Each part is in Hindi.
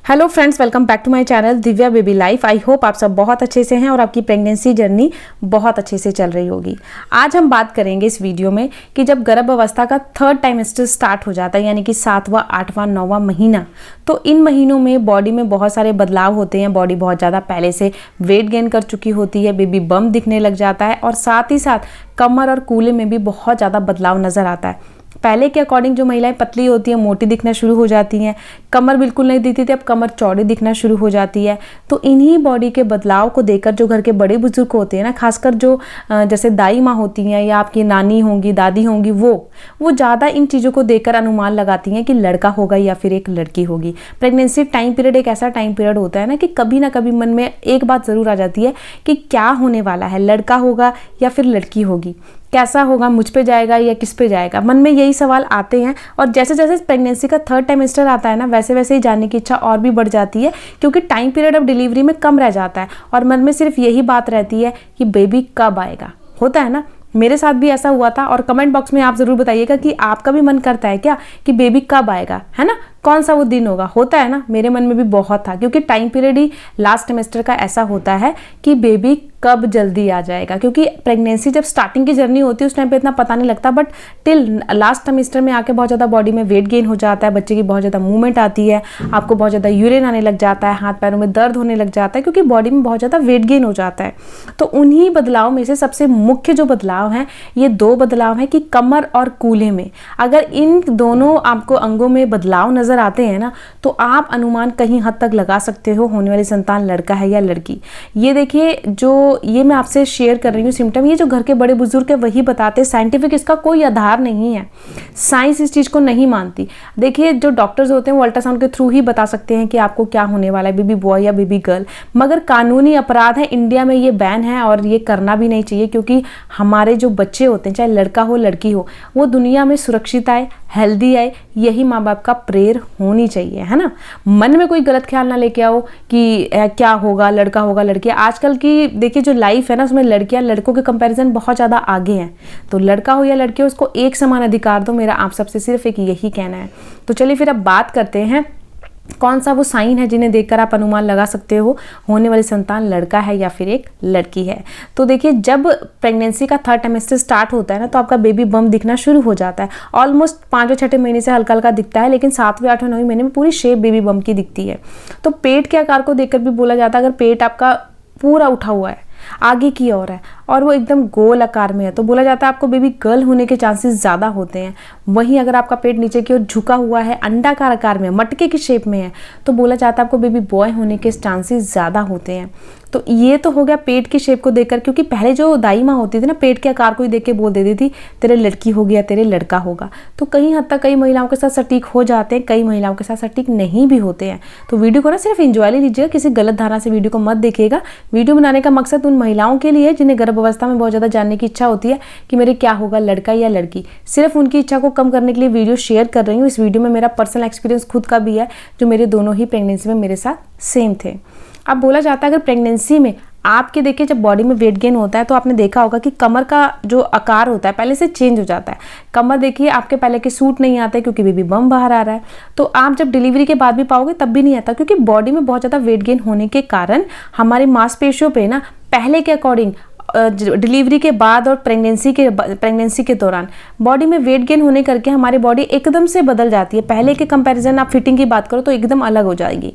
Hello friends, welcome back to my channel Divya baby life. I hope आप सब बहुत अच्छे से हैं और आपकी प्रेगनेंसी जर्नी बहुत अच्छे से चल रही होगी। आज हम बात करेंगे इस वीडियो में कि जब गर्भ अवस्था का थर्ड टाइमेस्टर स्टार्ट हो जाता है, यानी कि 7वां, 8वां, 9वां महीना, तो इन महीनों में बॉडी में बहुत सारे बदलाव होते हैं। बॉडी बहुत ज़्यादा पहले से वेट गेन कर चुकी होती है, बेबी बम्प दिखने लग जाता है और साथ ही साथ कमर और कूल्हे में भी बहुत ज़्यादा बदलाव नज़र आता है। पहले के अकॉर्डिंग जो महिलाएं पतली होती हैं, मोटी दिखना शुरू हो जाती हैं, कमर बिल्कुल नहीं दिखती थी, अब कमर चौड़ी दिखना शुरू हो जाती है। तो इन्हीं बॉडी के बदलाव को देखकर जो घर के बड़े बुजुर्ग होते हैं ना, खासकर जो जैसे दाई माँ होती हैं या आपकी नानी होंगी, दादी होंगी, वो ज़्यादा इन चीज़ों को देखकर अनुमान लगाती हैं कि लड़का होगा या फिर एक लड़की होगी। प्रेगनेंसी टाइम पीरियड एक ऐसा टाइम पीरियड होता है ना कि कभी ना कभी मन में एक बात ज़रूर आ जाती है कि क्या होने वाला है, लड़का होगा या फिर लड़की होगी, कैसा होगा, मुझ पे जाएगा या किस पे जाएगा। मन में यही सवाल आते हैं और जैसे जैसे प्रेगनेंसी का थर्ड टाइमेस्टर आता है ना, वैसे वैसे ही जानने की इच्छा और भी बढ़ जाती है, क्योंकि टाइम पीरियड अब डिलीवरी में कम रह जाता है और मन में सिर्फ यही बात रहती है कि बेबी कब आएगा। होता है ना, मेरे साथ भी ऐसा हुआ था। और कमेंट बॉक्स में आप ज़रूर बताइएगा कि आपका भी मन करता है क्या कि बेबी कब आएगा, है ना, कौन सा वो दिन होगा। होता है ना, मेरे मन में भी बहुत था, क्योंकि टाइम पीरियड ही लास्ट सेमेस्टर का ऐसा होता है कि बेबी कब जल्दी आ जाएगा। क्योंकि प्रेगनेंसी जब स्टार्टिंग की जर्नी होती है उस टाइम पे इतना पता नहीं लगता, बट टिल लास्ट सेमेस्टर में आके बहुत ज़्यादा बॉडी में वेट गेन हो जाता है, बच्चे की बहुत ज़्यादा मूवमेंट आती है, आपको बहुत ज़्यादा यूरिन आने लग जाता है, हाथ पैरों में दर्द होने लग जाता है, क्योंकि बॉडी में बहुत ज़्यादा वेट गेन हो जाता है। तो उन्हीं बदलाव में से सबसे मुख्य जो बदलाव हैं, ये दो बदलाव हैं कि कमर और कूल्हे में। अगर इन दोनों आपको अंगों में बदलाव नज़र आते हैं ना, तो आप अनुमान कहीं हद तक लगा सकते हो होने वाली संतान लड़का है या लड़की। ये देखिए, जो ये मैं आपसे शेयर कर रही हूँ सिम्टम, ये जो घर के बड़े बुजुर्ग है वही बताते हैं। साइंटिफिक इसका कोई आधार नहीं है, साइंस इस चीज़ को नहीं मानती। देखिए, जो डॉक्टर्स होते हैं वो अल्ट्रासाउंड के थ्रू ही बता सकते हैं कि आपको क्या होने वाला है, बेबी बॉय या बेबी गर्ल। मगर कानूनी अपराध है, इंडिया में ये बैन है और ये करना भी नहीं चाहिए, क्योंकि हमारे जो बच्चे होते हैं, चाहे लड़का हो लड़की हो, वो दुनिया में सुरक्षित आए, हेल्दी आए, यही माँ बाप का प्रेयर होनी चाहिए, है ना। मन में कोई गलत ख्याल ना लेके आओ कि क्या होगा, लड़का होगा लड़की। आजकल की देखिए जो लाइफ है ना, उसमें लड़कियां लड़कों के कंपैरिजन बहुत ज़्यादा आगे हैं। तो लड़का हो या लड़की हो, उसको एक समान अधिकार दो, मेरा आप सबसे सिर्फ एक यही कहना है। तो चलिए फिर अब बात करते हैं कौन सा वो साइन है जिन्हें देखकर आप अनुमान लगा सकते हो होने वाली संतान लड़का है या फिर एक लड़की है। तो देखिए, जब प्रेगनेंसी का थर्ड टाइमेस्टर स्टार्ट होता है ना, तो आपका बेबी बम्प दिखना शुरू हो जाता है। ऑलमोस्ट 5वें-6ठे महीने से हल्का हल्का दिखता है, लेकिन 7वें, 8वें, 9वें महीने में पूरी शेप बेबी बम्प की दिखती है। तो पेट के आकार को देखकर भी बोला जाता है, अगर पेट आपका पूरा उठा हुआ है, आगे की ओर है और वो एकदम गोल आकार में है, तो बोला जाता है आपको बेबी गर्ल होने के चांसेस ज़्यादा होते हैं। वहीं अगर आपका पेट नीचे की ओर झुका हुआ है, अंडाकार आकार में, मटके की शेप में है, तो बोला जाता है आपको बेबी बॉय होने के चांसेस ज़्यादा होते हैं। तो ये तो हो गया पेट की शेप को देखकर, क्योंकि पहले जो दाई माँ होती थी ना, पेट के आकार को ही देख के बोल देती थी तेरे लड़की होगी या तेरे लड़का होगा। तो कहीं हद तक कई महिलाओं के साथ सटीक हो जाते हैं, कई महिलाओं के साथ सटीक नहीं भी होते हैं। तो वीडियो को ना सिर्फ इंजॉय लीजिएगा, किसी गलत धारणा से वीडियो को मत देखिएगा। वीडियो बनाने का मकसद उन महिलाओं के लिए जिन्हें गर्भ अवस्था में बहुत ज़्यादा जानने की इच्छा होती है कि मेरे क्या होगा, लड़का या लड़की। सिर्फ उनकी इच्छा को कम करने के लिए वीडियो शेयर कर रही हूँ। इस वीडियो में मेरा पर्सनल एक्सपीरियंस खुद का भी है, जो मेरे दोनों ही प्रेगनेंसी में मेरे साथ सेम थे। अब बोला जाता है अगर प्रेगनेंसी में आपके देखिए जब बॉडी में वेट गेन होता है, तो आपने देखा होगा कि कमर का जो आकार होता है पहले से चेंज हो जाता है। कमर देखिए आपके पहले के सूट नहीं आते, क्योंकि बेबी बम बाहर आ रहा है। तो आप जब डिलीवरी के बाद भी पाओगे तब भी नहीं आता, क्योंकि बॉडी में बहुत ज़्यादा वेट गेन होने के कारण हमारी मांसपेशियों पे ना पहले के अकॉर्डिंग डिलीवरी के बाद और प्रेगनेंसी के दौरान बॉडी में वेट गेन होने करके हमारी बॉडी एकदम से बदल जाती है। पहले के कंपैरिजन आप फिटिंग की बात करो तो एकदम अलग हो जाएगी।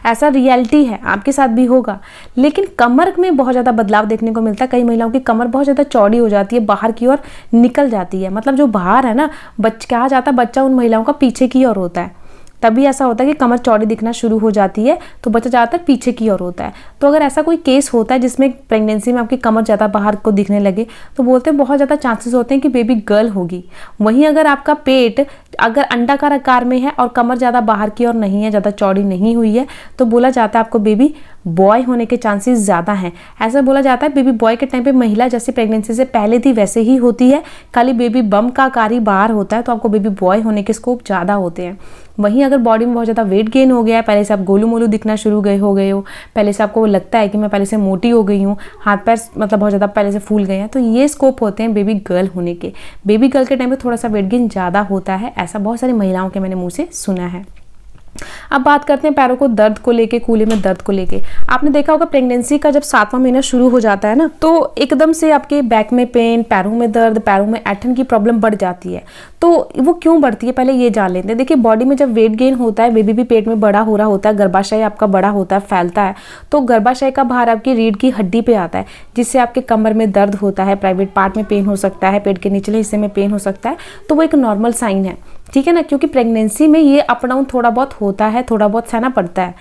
ऐसा रियलिटी है, आपके साथ भी होगा। लेकिन कमर में बहुत ज़्यादा बदलाव देखने को मिलता है। कई महिलाओं की कमर बहुत ज़्यादा चौड़ी हो जाती है, बाहर की ओर निकल जाती है। मतलब जो बाहर है ना, कहा जाता है बच्चा उन महिलाओं का पीछे की ओर होता है। तभी ऐसा होता है कि कमर चौड़ी दिखना शुरू हो जाती है, तो बच्चा ज़्यादातर पीछे की ओर होता है। तो अगर ऐसा कोई केस होता है जिसमें प्रेगनेंसी में आपकी कमर ज़्यादा बाहर को दिखने लगे, तो बोलते हैं बहुत ज़्यादा चांसेस होते हैं कि बेबी गर्ल होगी। वहीं अगर आपका पेट अगर अंडाकार आकार में है और कमर ज़्यादा बाहर की ओर नहीं है, ज़्यादा चौड़ी नहीं हुई है, तो बोला जाता है आपको बेबी बॉय होने के चांसेस ज़्यादा हैं। ऐसा बोला जाता है बेबी बॉय के टाइम पे महिला जैसे प्रेगनेंसी से पहले थी वैसे ही होती है, खाली बेबी बम का आकार ही बाहर होता है, तो आपको बेबी बॉय होने के स्कोप ज़्यादा होते हैं। वहीं अगर बॉडी में बहुत ज़्यादा वेट गेन हो गया है, पहले से आप गोलू मोलू दिखना शुरू हो गए हो, पहले से आपको लगता है कि मैं पहले से मोटी हो गई हूँ, हाथ पैर मतलब बहुत ज़्यादा पहले से फूल गए हैं, तो ये स्कोप होते हैं बेबी गर्ल होने के। बेबी गर्ल के टाइम पे थोड़ा सा वेट गेन ज़्यादा होता है, ऐसा बहुत सारी महिलाओं के मैंने मुँह से सुना है। अब बात करते हैं पैरों को दर्द को लेके, कूल्हे में दर्द को लेके। आपने देखा होगा प्रेगनेंसी का जब 7वां महीना शुरू हो जाता है ना, तो एकदम से आपके बैक में पेन, पैरों में दर्द, पैरों में ऐंठन की प्रॉब्लम बढ़ जाती है। तो वो क्यों बढ़ती है पहले ये जान लेते हैं। देखिए बॉडी में जब वेट गेन होता है, बेबी भी पेट में बड़ा हो रहा होता है, गर्भाशय आपका बड़ा होता है, फैलता है, तो गर्भाशय का भार आपकी रीढ़ की हड्डी पे आता है, जिससे आपके कमर में दर्द होता है, प्राइवेट पार्ट में पेन हो सकता है, पेट के निचले हिस्से में पेन हो सकता है। तो वो एक नॉर्मल साइन है, ठीक है ना, क्योंकि प्रेगनेंसी में ये अप डाउन थोड़ा बहुत होता है, थोड़ा बहुत सहना पड़ता है।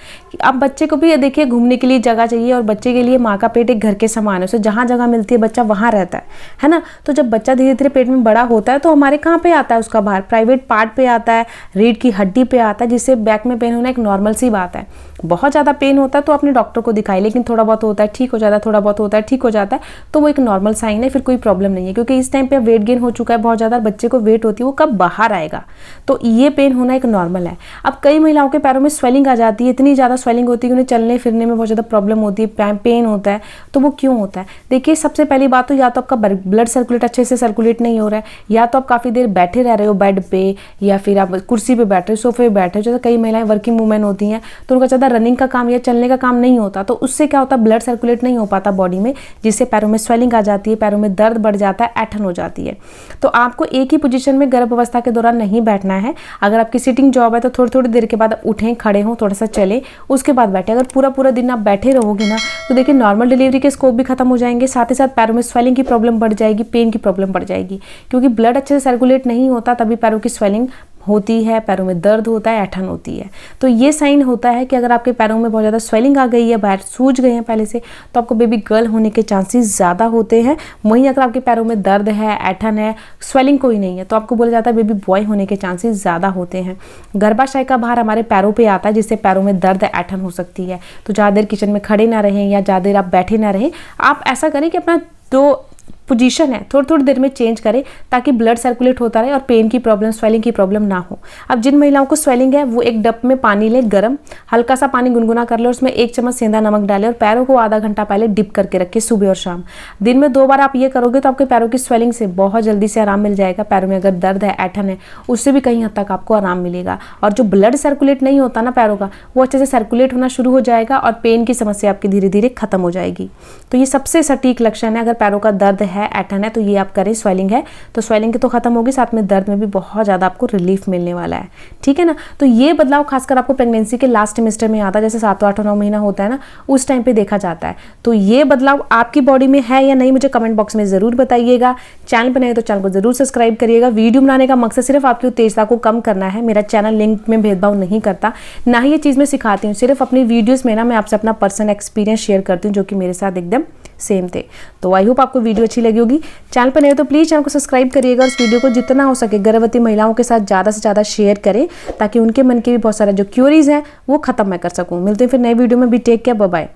अब बच्चे को भी देखिए घूमने के लिए जगह चाहिए, और बच्चे के लिए माँ का पेट एक घर के समान है, उसे जहाँ जगह मिलती है बच्चा वहाँ रहता है ना। तो जब बच्चा धीरे धीरे पेट में बड़ा होता है तो हमारे कहाँ पे आता है उसका भार, प्राइवेट पार्ट पे आता है, रीढ़ की हड्डी पे आता है, जिससे बैक में पेन होना एक नॉर्मल सी बात है। बहुत ज़्यादा पेन होता है तो अपने डॉक्टर को दिखाई, लेकिन थोड़ा बहुत होता है ठीक हो जाता है, थोड़ा बहुत होता है ठीक हो जाता है, तो वो एक नॉर्मल साइन है, फिर कोई प्रॉब्लम नहीं है। क्योंकि इस टाइम पे वेट गेन हो चुका है बहुत ज़्यादा, बच्चे को वेट होती है वो कब बाहर आएगा, तो ये पेन होना एक नॉर्मल है। अब कई महिलाओं के पैरों में स्वेलिंग आ जाती है, इतनी ज़्यादा स्वेलिंग होती है कि उन्हें चलने फिरने में बहुत ज़्यादा प्रॉब्लम होती है, पेन होता है। तो वो क्यों होता है? देखिए सबसे पहली बात तो या तो आपका ब्लड सर्कुलेट अच्छे से सर्कुलेट नहीं हो रहा है, या तो आप काफ़ी देर बैठे रह रहे हो बेड पे, या फिर आप कुर्सी पे बैठे हो, सोफे पे बैठे हो। जैसे कई महिलाएं वर्किंग वूमेन होती हैं तो उनका ज़्यादा रनिंग का काम या चलने का काम नहीं होता, तो उससे क्या होता है, ब्लड सर्कुलेट नहीं हो पाता बॉडी में, जिससे पैरों में स्वेलिंग आ जाती है, पैरों में दर्द बढ़ जाता है, ऐंठन हो जाती है। तो आपको एक ही पोजीशन में गर्भ अवस्था के दौरान नहीं बैठना है। अगर आपकी सिटिंग जॉब है तो थोड़ी थोड़ी देर के बाद आप उठें, खड़े हों, थोड़ा सा चलें, उसके बाद बैठे। अगर पूरा पूरा दिन आप बैठे रहोगे ना, तो देखिए नॉर्मल डिलीवरी के स्कोप भी खत्म हो जाएंगे, साथ ही साथ पैरों में स्वेलिंग की प्रॉब्लम बढ़ जाएगी, पेन की प्रॉब्लम बढ़ जाएगी, क्योंकि ब्लड अच्छे से सर्कुलेट नहीं होता, तभी पैरों की स्वेलिंग होती है, पैरों में दर्द होता है, ऐंठन होती है। तो ये साइन होता है कि अगर आपके पैरों में बहुत ज़्यादा स्वेलिंग आ गई है, बाहर सूज गए हैं पहले से, तो आपको बेबी गर्ल होने के चांसेस ज़्यादा होते हैं। वहीं अगर आपके पैरों में दर्द है, ऐंठन है, स्वेलिंग कोई नहीं है, तो आपको बोला जाता है बेबी बॉय होने के चांसेस ज़्यादा होते हैं। गर्भाशय का भार हमारे पैरों पर आता है, जिससे पैरों में दर्द, ऐंठन हो सकती है। तो ज़्यादा देर किचन में खड़े ना रहें या ज़्यादा देर आप बैठे ना रहें। आप ऐसा करें कि अपना जो पोजीशन है थोड़ी थोड़ी देर में चेंज करें, ताकि ब्लड सर्कुलेट होता रहे और पेन की प्रॉब्लम, स्वेलिंग की प्रॉब्लम ना हो। अब जिन महिलाओं को स्वेलिंग है वो एक डब में पानी लें गरम, हल्का सा पानी गुनगुना कर ले, उसमें 1 चम्मच सेंधा नमक डालें और पैरों को आधा घंटा पहले डिप करके रखें, सुबह और शाम। दिन में 2 बार आप ये करोगे तो आपके पैरों की स्वेलिंग से बहुत जल्दी से आराम मिल जाएगा। पैरों में अगर दर्द है, ऐंठन है, उससे भी कहीं हद तक आपको आराम मिलेगा। और जो ब्लड सर्कुलेट नहीं होता ना पैरों का, वो अच्छे से सर्कुलेट होना शुरू हो जाएगा और पेन की समस्या आपकी धीरे धीरे खत्म हो जाएगी। तो ये सबसे सटीक लक्षण है। अगर पैरों का दर्द है, ऐंठन है, तो ये आप करें। स्वेलिंग है तो स्वेलिंग की तो खत्म होगी, साथ में दर्द में भी बहुत ज़्यादा आपको रिलीफ मिलने वाला है, ठीक है ना। तो ये बदलाव खासकर आपको प्रेगनेंसी के लास्ट ट्रिमेस्टर में आता है, जैसे 7वां 8वां 9वां महीना होता है ना, उस टाइम पे देखा जाता है। तो ये बदलाव आपकी बॉडी में है या नहीं, मुझे कमेंट बॉक्स में ज़रूर बताइएगा। चैनल पर नए तो चैनल को जरूर सब्सक्राइब करिएगा। वीडियो बनाने का मकसद सिर्फ आपकी उत्तेजता को कम करना है। मेरा चैनल लिंक में भेदभाव नहीं करता, ना ही ये चीज़ मैं सिखाती हूँ। सिर्फ अपनी वीडियोज़ में ना मैं आपसे अपना पर्सनल एक्सपीरियंस शेयर करती हूँ, जो कि मेरे साथ एकदम सेम थे। तो आई होप आपको वीडियो अच्छी लगी होगी। चैनल पर नए तो प्लीज़ चैनल को सब्सक्राइब करिएगा और इस वीडियो को जितना हो सके गर्भवती महिलाओं के साथ ज़्यादा से ज़्यादा शेयर करें, ताकि उनके मन के भी बहुत सारा जो क्यूरीज हैं वो खत्म मैं कर सकूँ। मिलते हैं फिर नए वीडियो में भी। Take care, bye bye.